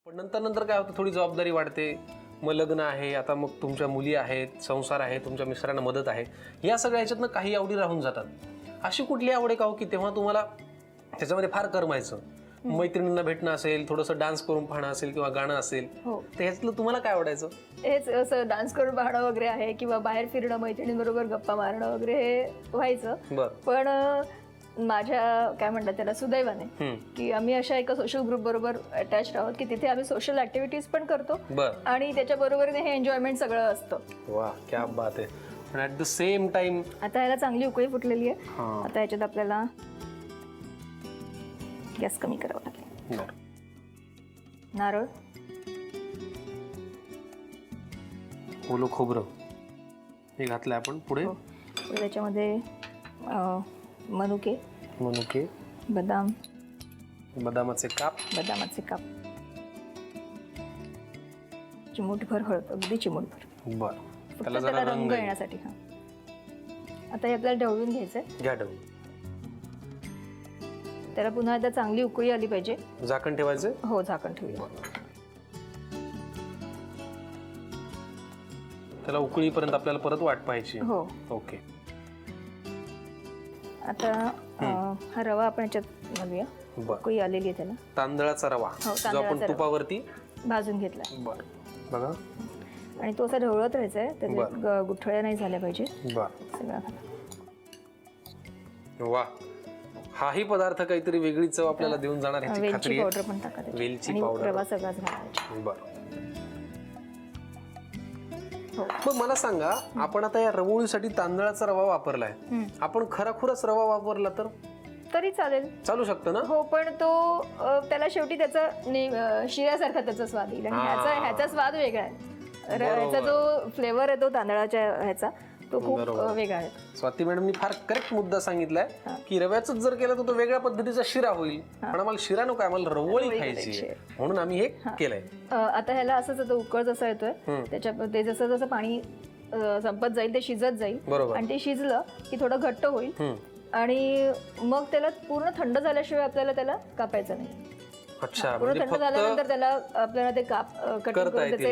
पण नंतर नंतर काय होतं, थोडी जबाबदारी वाढते. मग लग्न आहे, आता मग तुमच्या मुली आहेत, संसार आहे, तुमच्या मिस्टरांना मदत आहे, या सगळ्या ह्याच्यातनं काही आवडी राहून जातात. अशी कुठली आवड आहे का हो की तेव्हा तुम्हाला त्याच्यामध्ये फार करमायचं? मैत्रिणींना भेटणं असेल, थोडंसं डान्स करून पाहणं असेल किंवा गाणं असेल, तर ह्यातलं तुम्हाला काय आवडायचं? हेच असं डान्स करून पाहणं वगैरे आहे किंवा बाहेर फिरणं, मैत्रिणींबरोबर गप्पा मारणं वगैरे हे व्हायचं. पण माझ्या काय म्हणतात त्याला सुदैवाने की आम्ही अशा एका सोशल ग्रुप बरोबर अटॅच आहोत की तिथे आम्ही सोशल ऍक्टिव्हिटीज पण करतो आणि त्याच्या बरोबरीने हे एन्जॉयमेंट सगळं असतं. वा, क्या बात आहे. पण ऍट द सेम टाइम आता ह्याला चांगली उकळी फुटलेली आहे. आता ह्याच्यात आपल्याला गॅस कमी करावा लागेल. नारळ, ओलं खोबरं हे घातलंय आपण. पुढे त्याच्यामध्ये मनुके, बदाम, बदामाचे काप, चिमूटभर हळद, अगदी चिमूटभर. बर, फक्त त्याला रंग येण्यासाठी. आता हे आपल्याला ढवळून घ्यायचंय. घ्या ढवळून. त्याला पुन्हा एकदा चांगली उकळी आली पाहिजे. झाकण ठेवायचं? हो, झाकण ठेवूया. त्याला उकळीपर्यंत आपल्याला परत वाट पाहायची. हो, ओके. आता हा रवा आपण याच्यात घालूया. उकळी आलेली आहे त्याला. तांदळाचा रवा जो आपण तुपावरती भाजून घेतला. बर, बघा. आणि तो असा ढवळत राहायचा. त्याच्या गुठळ्या नाही झाल्या पाहिजे. बर, सगळा. वा, हाही पदार्थ काहीतरी वेगळी चव आपल्याला देऊन जाणार ह्याची खात्री आहे. वेलची पावडर पण टाका. वेलची पावडर, रवा सगळाच घालायचा. बर. मग मला सांगा, आपण आता या रवोळीसाठी तांदळाचा रवा वापरलाय, आपण खराखुराच रवा वापरला तर तरी चालेल, चालू शकतं ना? हो, पण तो त्याला शेवटी त्याचा शिऱ्यासारखा त्याचा स्वाद येईल आणि ह्याचा स्वाद वेगळा आहे. ह्याचा जो फ्लेवर आहे तो तांदळाच्या ह्याचा तो खूप वेगळा आहे. स्वाती मॅडमनी फार करेक्ट मुद्दा सांगितलाय की रव्याच जर केलं तर तो वेगळ्या पद्धतीचा शिरा होईल, पण आम्हाला शिरा नको, आम्हाला रवोळी खायची, म्हणून आम्ही हे केलंय. आता ह्याला असंच आता उकळ जसा येतोय त्याच्या ते जसं जसं पाणी संपत जाईल ते शिजत जाईल आणि ते शिजलं की थोडं घट्ट होईल आणि मग त्याला पूर्ण थंड झाल्याशिवाय आपल्याला त्याला कापायचं नाही. अच्छा, पूर्ण थंड झाल्यानंतर त्याला आपल्याला ते काप करता येते.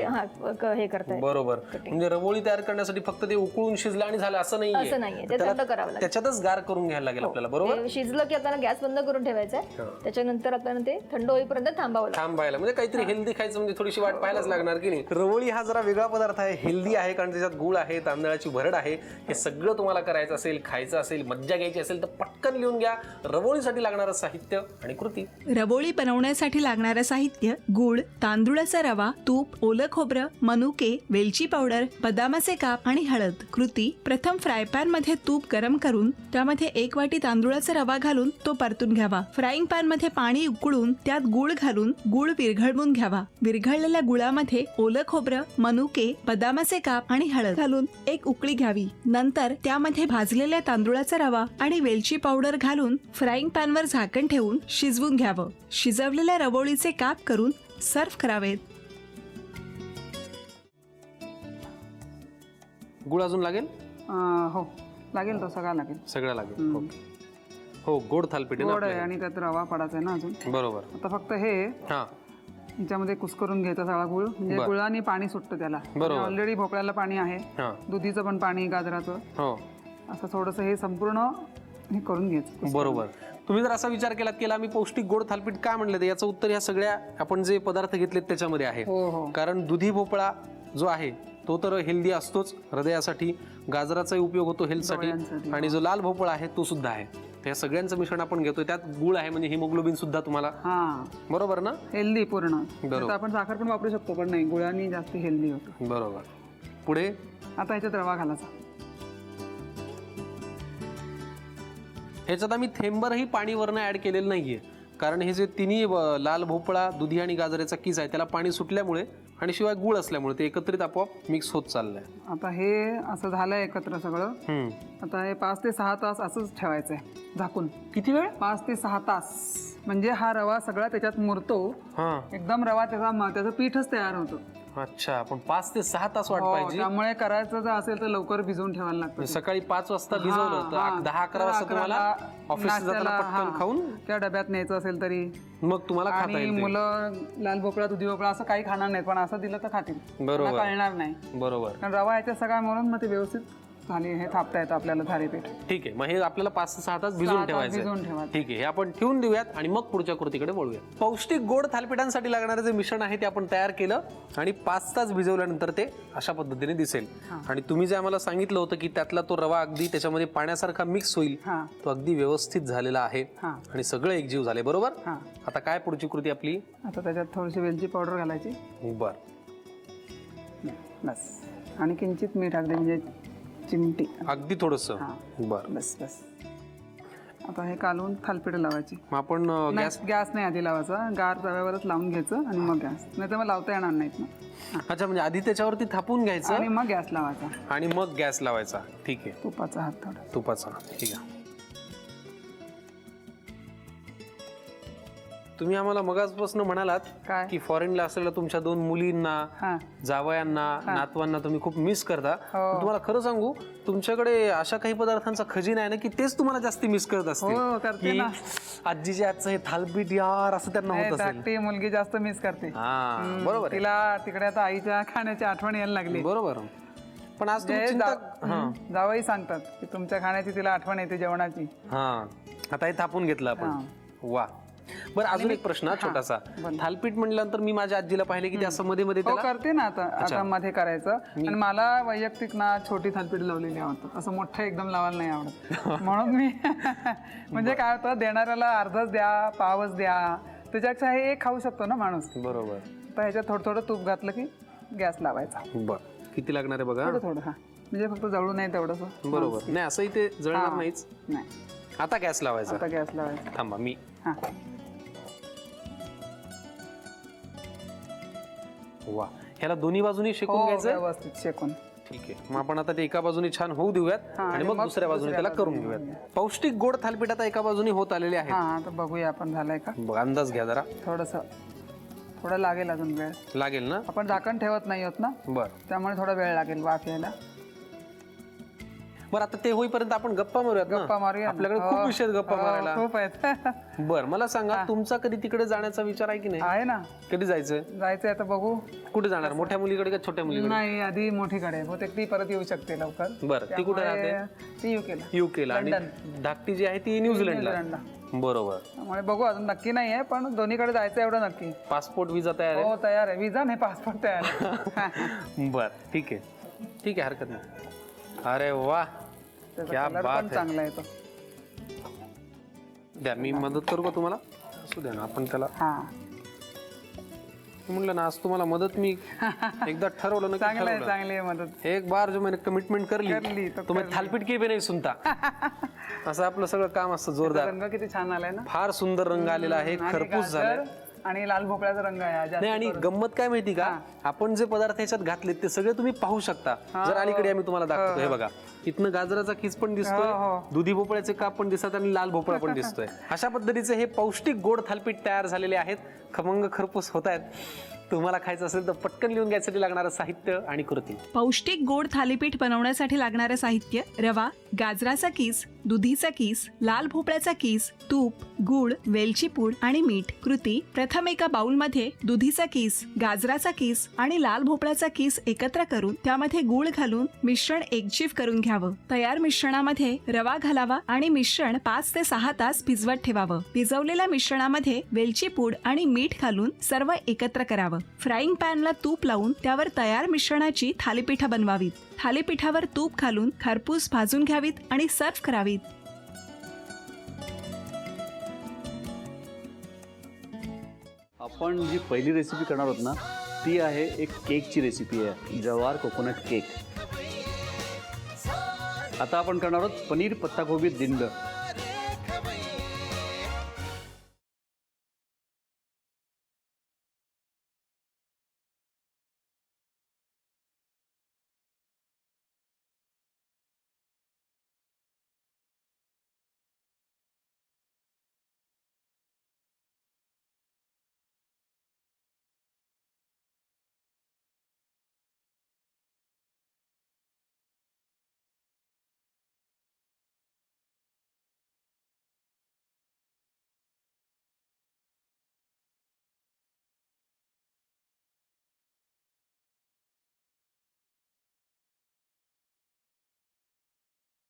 हे करता येते. बरोबर. म्हणजे रवोळी तयार करण्यासाठी फक्त ते उकळून शिजलं आणि झालं असं नाहीये. ते थंड करावं लागेल. त्याच्यातच गार करून घ्यायला लागेल आपल्याला. बरोबर. शिजलं की आपल्याला गॅस बंद करून ठेवायचा. त्याच्यानंतर आपल्याला ते थंड होईपर्यंत थांबायला म्हणजे काहीतरी हेल्दी खायचं, म्हणजे थोडीशी वाट पाहायलाच लागणार की नाही. रवोळी हा जरा वेगळा पदार्थ आहे, हेल्दी आहे, कारण त्याच्यात गुळ आहे, तांदळाची भरड आहे. हे सगळं तुम्हाला करायचं असेल, खायचं असेल, मज्जा घ्यायची असेल तर पटकन लिहून घ्या. रवोळीसाठी लागणारं साहित्य आणि कृती. रवोळी बनवण्यासाठी लागणारं साहित्य: गुळ, तांदूळाचा रवा, तूप, ओलं खोबरं, मनुके, वेलची पावडर, बदामाचे काप आणि हळद. कृती: प्रथम फ्राय पॅन मध्ये तूप गरम करून त्यामध्ये 1 वाटी तांदूळाचा रवा घालून तो परतून घ्यावा. फ्राईंग पॅन मध्ये पाणी उकळून त्यात गुळ घालून गुळ विरघळवून घ्यावा. विरघळलेल्या गुळामध्ये ओलं खोबरं, मनुके, बदामाचे काप आणि हळद घालून एक उकळी घ्यावी. नंतर त्यामध्ये भाजलेल्या तांदूळाचा रवा आणि वेलची पावडर घालून फ्राईंग पॅन वर झाकण ठेवून शिजवून घ्यावं. शिजवलेल्या रवोळीचे काप करून सर्व करावेत. गुळ अजून लागेल? हो, लागेल, तो सगळा लागेल. सगळं लागेल. हो, गोड थालपीठ आहे आणि त्यात रवा पडायचा आहे ना अजून. बरोबर. आता फक्त हे याच्यामध्ये कुस्करून घ्यायचा सगळा गुळ, म्हणजे गुळाने पाणी सुटतं त्याला. ऑलरेडी भोपळ्याला पाणी आहे, दुधीचं पण पाणी, गाजराचं. असं थोडस हे संपूर्ण हे करून घ्यायचं. बरोबर. तुम्ही जर असा विचार केलात की आम्ही पौष्टिक गोड थालपीठ का म्हणलं, तर याचं उत्तर ह्या सगळ्या आपण जे पदार्थ घेतलेत त्याच्यामध्ये आहे. कारण दुधी भोपळा जो आहे तो तर हेल्दी असतोच हृदयासाठी, गाजराचाही उपयोग होतो हेल्थसाठी, आणि जो लाल भोपळा आहे तो सुद्धा आहे. या सगळ्यांचं मिश्रण आपण घेतोय, त्यात गुळ आहे म्हणजे हिमोग्लोबिन सुद्धा तुम्हाला. बरोबर ना? हेल्दी पूर्ण. बरोबर. आपण साखर पण वापरू शकतो, पण नाही, गुळाने जास्त हेल्दी होतं. बरोबर. पुढे आता ह्याच्यात रवा घालायचा. ह्याच्यात आम्ही थेंबरही पाणी वरनं ऍड केलेलं नाहीये, कारण हे जे तिन्ही लाल भोपळा, दुधी आणि गाजराचा किस आहे त्याला पाणी सुटल्यामुळे आणि शिवाय गुळ असल्यामुळे ते एकत्रित आपोआप मिक्स होत चाललंय. आता हे असं झालंय एकत्र सगळं. आता हे 5 ते 6 तास असंच ठेवायचंय झाकून. किती वेळ? 5 ते 6 तास. म्हणजे हा रवा सगळा त्याच्यात मुरतो एकदम. रवा त्याचं पीठच तयार होतं. अच्छा, पण 5 ते 6 तास वाट पाहिजे. त्यामुळे करायचं जर असेल तर लवकर भिजवून ठेवायला लागतं. सकाळी 5 वाजता भिजवलं तर 10-11 वाजता तुम्हाला ऑफिसला जाताना पटकन खाऊन त्या डब्यात न्यायचं असेल तरी. मग तुम्हाला खाता आणि येईल. मुलं लाल भोपळा दुधी भोपळा असं काही खाणार नाहीत, पण असं दिलं तर खातील. बरोबर. कळणार नाही. बरोबर. कारण रवा याच्या सगळा म्हणून मग ते व्यवस्थित झाली हे थापता येतं आपल्याला थालीपीठ. ठीक आहे, मग हे आपल्याला 5 ते 6 तास भिजवून ठेवायचं. भिजवून ठेवायचं. ठीक आहे, हे आपण ठेवून देऊयात आणि मग पुढच्या कृतीकडे वळूया. पौष्टिक गोड थालीपीठांसाठी लागणारे जे मिश्रण आहे ते आपण तयार केलं आणि 5 तास भिजवल्यानंतर ते अशा पद्धतीने दिसेल. आणि तुम्ही जे आम्हाला सांगितलं होतं की त्यातला तो रवा अगदी त्याच्यामध्ये पाण्यासारखा मिक्स होईल, तो अगदी व्यवस्थित झालेला आहे आणि सगळं एकजीव झाले. बरोबर. आता काय पुढची कृती आपली? आता त्याच्यात थोडीशी वेलची पावडर घालायची. बर. बस. आणि किंचित मीठ, अगदी म्हणजे चिमटी, अगदी थोडस. बर. बस बस. आता हे कालवून थालपीठ लावायची. मग आपण गॅस नाही आधी लावायचा, गार तव्यावरच लावून घ्यायचं आणि मग गॅस, नाही तर मग लावता येणार नाहीत ना. अच्छा, म्हणजे आधी त्याच्यावरती थापून घ्यायचं आणि मग गॅस लावायचा आणि मग गॅस लावायचा. ठीक आहे. तुपाचा हात थोडा. तुपाचा. ठीक आहे. तुम्ही आम्हाला मगाचपासून म्हणालात काय की फॉरेनला असलेल्या तुमच्या 2 मुलींना, जावयांना, नातवांना तुम्ही खूप मिस करता. तुम्हाला खरं सांगू, तुमच्याकडे अशा काही पदार्थांचा खजिना आहे ना की तेच तुम्हाला जास्त मिस करत असते. की आजीच्या हातचं हे थालपीठ यार असं त्यांना होत असेल. ती मुलगी जास्त मिस करते. बरोबर. तिला तिकडे आता आईच्या खाण्याची आठवण यायला लागली. बरोबर. पण आज जावई सांगतात की तुमच्या खाण्याची तिला आठवण येते, जेवणाची. आता हे थापून घेतलं आपण. वा. बरं, अजून एक प्रश्न छोटासा. थालपीठ म्हटल्यानंतर मी माझ्या आजीला पाहिले की ते असं मध्ये मध्ये करते ना. आता मध्ये करायचं. आणि मला वैयक्तिक ना छोटी थालपीठ लावलेली आवडतात, असं मोठं एकदम लावायला नाही आवडत. म्हणून मी म्हणजे काय होतं, देणाऱ्याला अर्धच द्या, पावच द्या, त्याच्यापेक्षा हे एक खाऊ शकतो ना माणूस. बरोबर. तर ह्याच्यात थोडं थोडं तूप घातलं की गॅस लावायचा. बरं. किती लागणार आहे बघा? थोडं थोडं. म्हणजे फक्त जळू नाही तेवढंच. बरोबर. नाही, असंही ते जळणार नाहीच. नाही. आता गॅस लावायचा. आता गॅस लावायचा. थांबा मी. वा. ह्याला दोन्ही बाजूनी शेकून घ्यायचं. व्यवस्थित शेकून. ठीक आहे. मग आपण आता ते एका बाजूने छान होऊ देऊयात आणि मग दुसऱ्या बाजूने त्याला करून घेऊयात. पौष्टिक गोड थालीपीठ आता एका बाजूने होत आलेले आहे. आता बघूया आपण झालंय का. अंदाज घ्या जरा. थोडं लागेल, अजून वेळ लागेल ना. आपण झाकण ठेवत नाही होत ना. बरं. त्यामुळे थोडा वेळ लागेल वाफ यायला. बरं, आता ते होईपर्यंत आपण गप्पा मारूयात. गप्पा मारूया. आपल्याकडे खूप विषय गप्पा मारायला. खूप आहेत. बरं, मला सांगा, तुमचा कधी तिकडे जाण्याचा विचार आहे की नाही? आहे ना. कधी जायचंय? जायचंय आता बघू. कुठे जाणार? मोठ्या मुलीकडे का छोट्या मुलीकडे? नाही, आधी मोठीकडे. बहुतेक ती परत येऊ शकते लवकर. बरं. ती कुठे राहते? ती युकेला. युकेला. आणि धाकटी जी आहे ती न्यूझीलंडला. बरोबर. त्यामुळे बघू, अजून नक्की नाही आहे, पण दोन्हीकडे जायचं एवढं नक्की. पासपोर्ट विजा तयार आहे? हो, तयार आहे. विजा नाही, पासपोर्ट तयार आहे. बर. ठीक आहे. ठीक आहे, हरकत नाही. अरे वा, क्या बात आहे. चांगला आहे तो. द्या, मी मदत करू का तुम्हाला? असू द्या ना, आपण त्याला म्हणलं ना, आज तुम्हाला मदत मी एकदा ठरवलं ना. चांगली आहे मदत. एक बार जो मैंने कमिटमेंट कर ली तो मैं थालपीठ के भी नहीं सुनता. असं आपलं सगळं काम असतं. जोरदार. रंग किती छान आलाय ना. फार सुंदर रंग आलेला आहे. खरपूस झालाय. आणि लाल भोपळ्याचा रंग आहे. नाही, आणि गंमत काय माहिती का, आपण जे पदार्थ याच्यात घातलेत ते सगळे तुम्ही पाहू शकता. जर अलीकडे आम्ही तुम्हाला दाखवतो. हे बघा, इथनं गाजराचा खीस पण दिसतोय, दुधी भोपळ्याचे काप पण दिसतात आणि लाल भोपळा पण दिसतोय. अशा पद्धतीचे हे पौष्टिक गोड थालपीठ तयार झालेले आहेत. खमंग खरपूस होत आहेत. तुम्हाला खायचं असेल तर पटकन लिहून घ्यायसाठी लागणारं साहित्य आणि कृती. पौष्टिक गोड थालीपीठ बनवण्यासाठी लागणारं साहित्य: रवा, गाजराचा कीस, दुधीचा कीस, लाल भोपळ्याचा कीस, तूप, गूळ, वेलची पूड आणि मीठ. कृती: प्रथम एका बाउलमध्ये दुधीचा कीस, गाजराचा कीस आणि लाल भोपळ्याचा कीस एकत्र करून त्यामध्ये गूळ घालून मिश्रण एकजीव करून घ्यावं. तयार मिश्रणामध्ये रवा घालावा आणि मिश्रण 5 ते 6 तास भिजवत ठेवावं. भिजवलेल्या मिश्रणामध्ये वेलची पूड आणि मीठ घालून सर्व एकत्र करावं. फ्राईंग पॅनला तूप लावून त्यावर तयार मिश्रणाची थालीपीठं बनवावीत. थालीपीठावर तूप घालून खरपूस भाजून घ्यावीत आणि सर्व्ह करावीत. आपण जी पहिली रेसिपी करणार आहोत ना, ती आहे एक केकची रेसिपी आहे, जवार कोकोनट केक. आता आपण करणार आहोत पनीर पत्ताकोबी दिंड.